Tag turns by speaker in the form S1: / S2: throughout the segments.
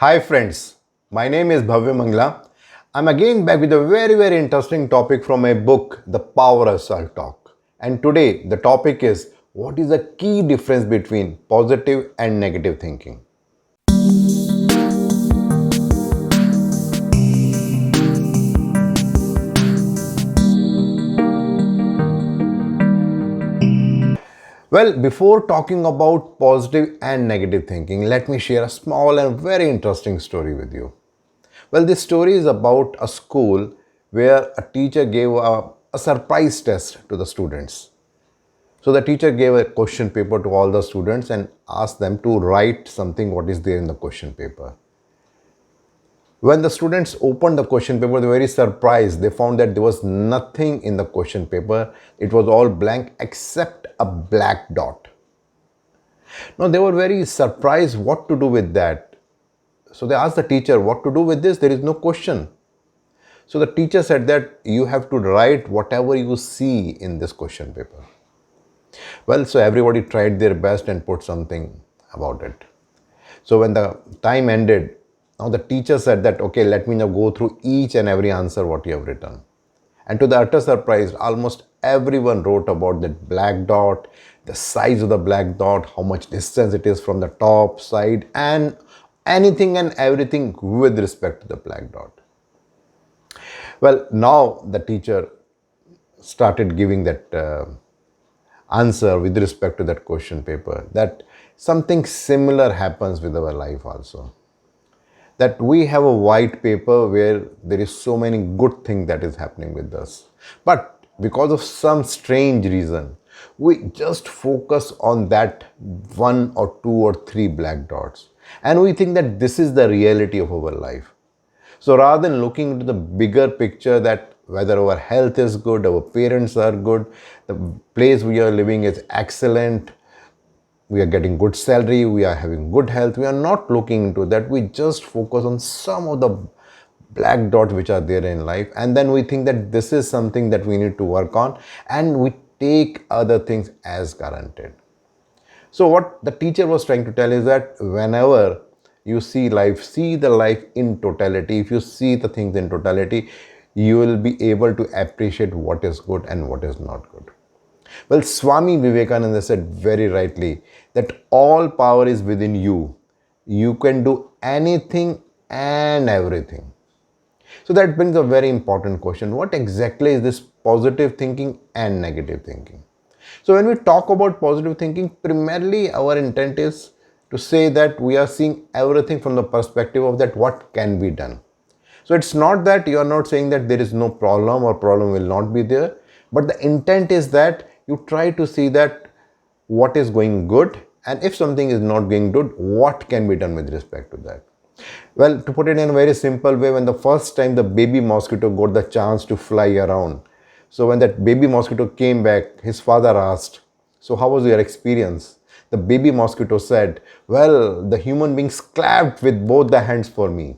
S1: Hi friends, my name is Bhavya Mangla. I'm again back with a very interesting topic from my book, The Power of Self-Talk. And today the topic is what is the key difference between positive and negative thinking? Well, before talking about positive and negative thinking, let me share a small and very interesting story with you. Well, this story is about a school where a teacher gave a surprise test to the students. So the teacher gave a question paper to all the students and asked them to write something what is there in the question paper. When the students opened the question paper, they were very surprised. They found that there was nothing in the question paper. It was all blank except a black dot. Now they were very surprised what to do with that. So they asked the teacher what to do with this. There is no question. So the teacher said that you have to write whatever you see in this question paper. Well, so everybody tried their best and put something about it. So when the time ended, now the teacher said that, okay, let me now go through each and every answer what you have written. And to the utter surprise, almost everyone wrote about that black dot, the size of the black dot, how much distance it is from the top, side, and anything and everything with respect to the black dot. Well, now the teacher started giving that answer with respect to that question paper, that something similar happens with our life also, that we have a white paper where there is so many good things that is happening with us, but because of some strange reason we just focus on that one or two or three black dots, and we think that this is the reality of our life. So rather than looking into the bigger picture, that whether our health is good, our parents are good, the place we are living is excellent, we are getting good salary, we are having good health, we are not looking into that. We just focus on some of the black dots which are there in life, and then we think that this is something that we need to work on, and we take other things as guaranteed. So what the teacher was trying to tell is that whenever you see the life in totality. If you see the things in totality, you will be able to appreciate what is good and what is not good. Well, Swami Vivekananda said very rightly that all power is within you. You can do anything and everything. So that brings a very important question. What exactly is this positive thinking and negative thinking? So when we talk about positive thinking, primarily our intent is to say that we are seeing everything from the perspective of that what can be done. So it's not that you are not saying that there is no problem or problem will not be there, but the intent is that you try to see that what is going good, and if something is not going good, what can be done with respect to that. Well, to put it in a very simple way, when the first time the baby mosquito got the chance to fly around, so when that baby mosquito came back, his father asked, so how was your experience? The baby mosquito said, well, the human beings clapped with both the hands for me.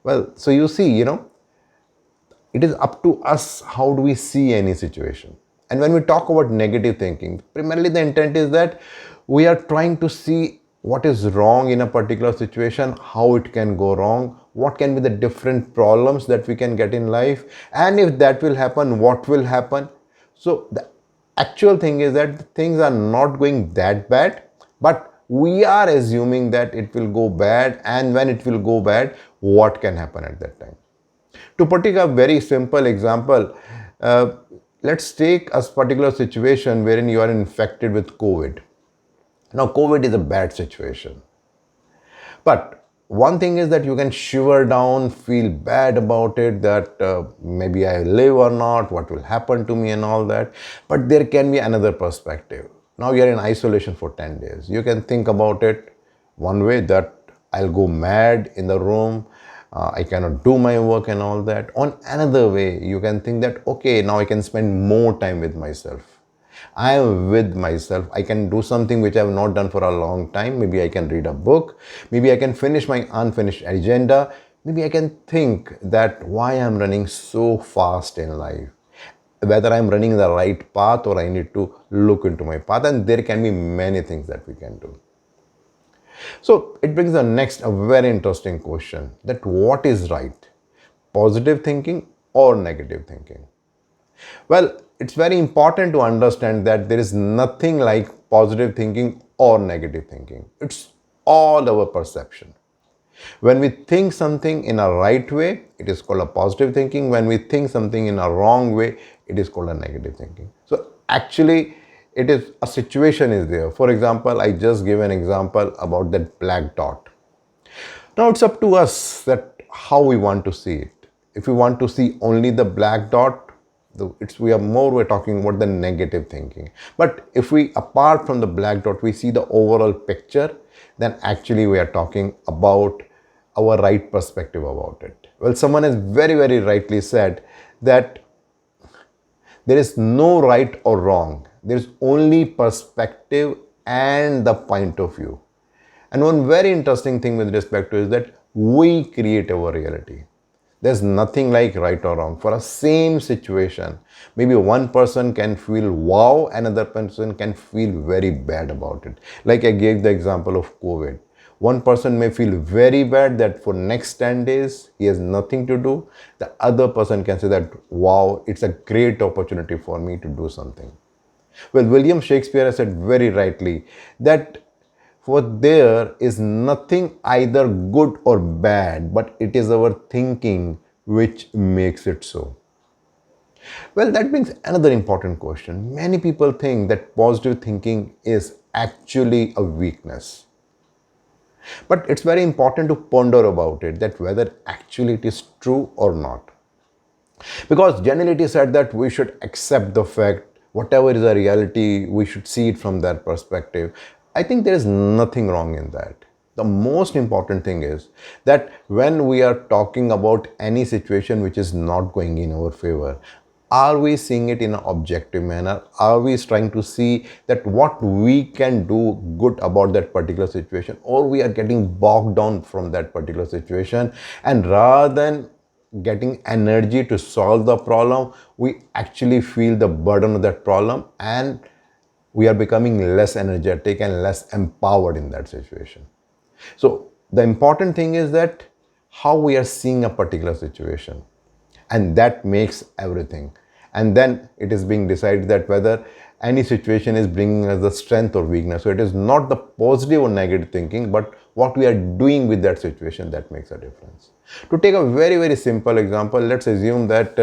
S1: Well, so you see, it is up to us how do we see any situation. And when we talk about negative thinking, primarily the intent is that we are trying to see what is wrong in a particular situation, how it can go wrong, what can be the different problems that we can get in life, and if that will happen, what will happen. So the actual thing is that things are not going that bad, but we are assuming that it will go bad, and when it will go bad, what can happen at that time. To put a very simple example, uh, let's take a particular situation wherein you are infected with COVID. Now, COVID is a bad situation. But one thing is that you can shiver down, feel bad about it, that maybe I live or not, what will happen to me and all that. But there can be another perspective. Now you are in isolation for 10 days. You can think about it one way, that I'll go mad in the room, I cannot do my work and all that. On another way, you can think that, okay, now I can spend more time with myself. I am with myself. I can do something which I have not done for a long time. Maybe I can read a book. Maybe I can finish my unfinished agenda. Maybe I can think that why I'm running so fast in life, whether I'm running the right path or I need to look into my path. And there can be many things that we can do. So it brings the next a very interesting question, that what is right? Positive thinking or negative thinking? Well, it's very important to understand that there is nothing like positive thinking or negative thinking. It's all our perception. When we think something in a right way, it is called a positive thinking. When we think something in a wrong way, it is called a negative thinking. So actually, it is a situation is there. For example, I just give an example about that black dot. Now it's up to us that how we want to see it. If we want to see only the black dot, we're talking about the negative thinking. But if we, apart from the black dot, we see the overall picture, then actually we are talking about our right perspective about it. Well, someone has very, very rightly said that there is no right or wrong. There is only perspective and the point of view. And one very interesting thing with respect to is that we create our reality. There's nothing like right or wrong. For a same situation, maybe one person can feel wow, another person can feel very bad about it. Like I gave the example of COVID. One person may feel very bad that for next 10 days, he has nothing to do. The other person can say that, wow, it's a great opportunity for me to do something. Well, William Shakespeare has said very rightly that for there is nothing either good or bad, but it is our thinking which makes it so. Well, that brings another important question. Many people think that positive thinking is actually a weakness. But it's very important to ponder about it, that whether actually it is true or not. Because generally it is said that we should accept the fact, whatever is a reality, we should see it from that perspective. I think there is nothing wrong in that. The most important thing is that when we are talking about any situation which is not going in our favor, are we seeing it in an objective manner? Are we trying to see that what we can do good about that particular situation, or we are getting bogged down from that particular situation, and rather than getting energy to solve the problem, we actually feel the burden of that problem, and we are becoming less energetic and less empowered in that situation. So the important thing is that how we are seeing a particular situation, and that makes everything. And then it is being decided that whether any situation is bringing us the strength or weakness. So it is not the positive or negative thinking, but what we are doing with that situation that makes a difference. To take a very, very simple example, let's assume that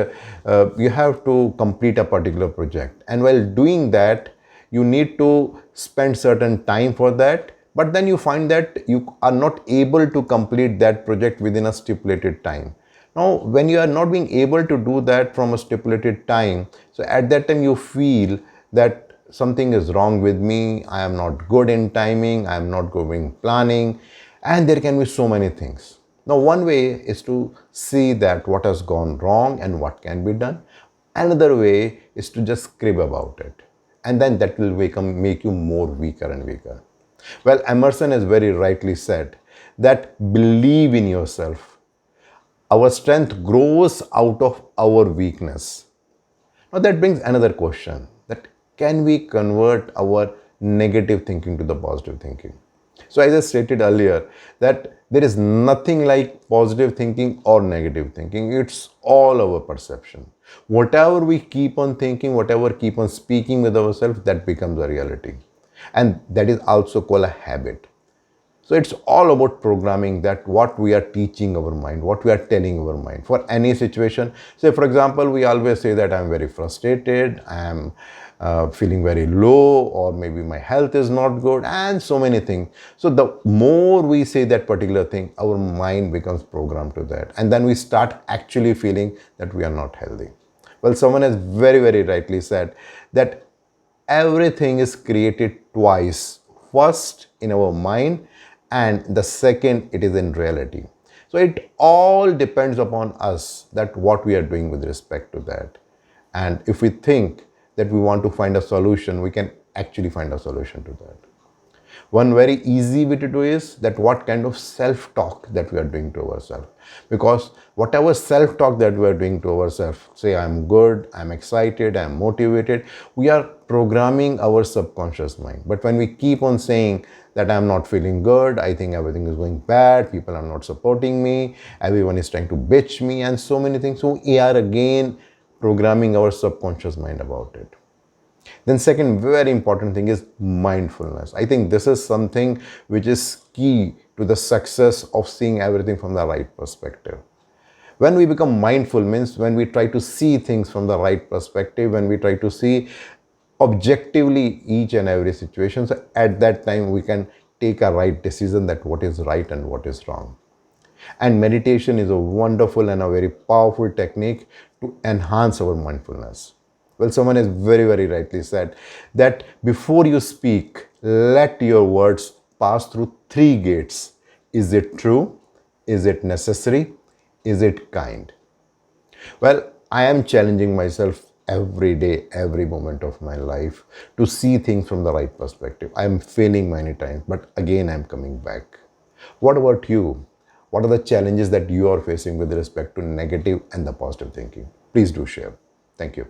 S1: you have to complete a particular project, and while doing that, you need to spend certain time for that, but then you find that you are not able to complete that project within a stipulated time. Now, when you are not being able to do that from a stipulated time, so at that time you feel that something is wrong with me, I am not good in timing, I am not good in planning, and there can be so many things. Now, one way is to see that what has gone wrong and what can be done. Another way is to just scrib about it, and then that will make you more weaker and weaker. Well, Emerson has very rightly said that believe in yourself. Our strength grows out of our weakness. Now that brings another question, that can we convert our negative thinking to the positive thinking? So as I stated earlier, that there is nothing like positive thinking or negative thinking. It's all our perception. Whatever we keep on thinking, whatever keep on speaking with ourselves, that becomes a reality. And that is also called a habit. So it's all about programming, that what we are teaching our mind, what we are telling our mind for any situation. Say, for example, we always say that I'm very frustrated, I'm feeling very low, or maybe my health is not good, and so many things. So the more we say that particular thing, our mind becomes programmed to that. And then we start actually feeling that we are not healthy. Well, someone has very, very rightly said that everything is created twice. First in our mind, and the second it is in reality. So it all depends upon us, that what we are doing with respect to that. And if we think that we want to find a solution, we can actually find a solution to that. One very easy way to do is that what kind of self-talk that we are doing to ourselves. Because whatever self-talk that we are doing to ourselves, say I'm good, I'm excited, I'm motivated, we are programming our subconscious mind. But when we keep on saying that I'm not feeling good, I think everything is going bad, people are not supporting me, everyone is trying to bitch me, and so many things. So we are again programming our subconscious mind about it. Then second very important thing is mindfulness. I think this is something which is key to the success of seeing everything from the right perspective. When we become mindful means when we try to see things from the right perspective, when we try to see objectively each and every situation, so at that time we can take a right decision that what is right and what is wrong. And meditation is a wonderful and a very powerful technique to enhance our mindfulness. Well, someone has very, very rightly said that before you speak, let your words pass through three gates. Is it true? Is it necessary? Is it kind? Well, I am challenging myself every day, every moment of my life to see things from the right perspective. I am failing many times, but again, I am coming back. What about you? What are the challenges that you are facing with respect to negative and the positive thinking? Please do share. Thank you.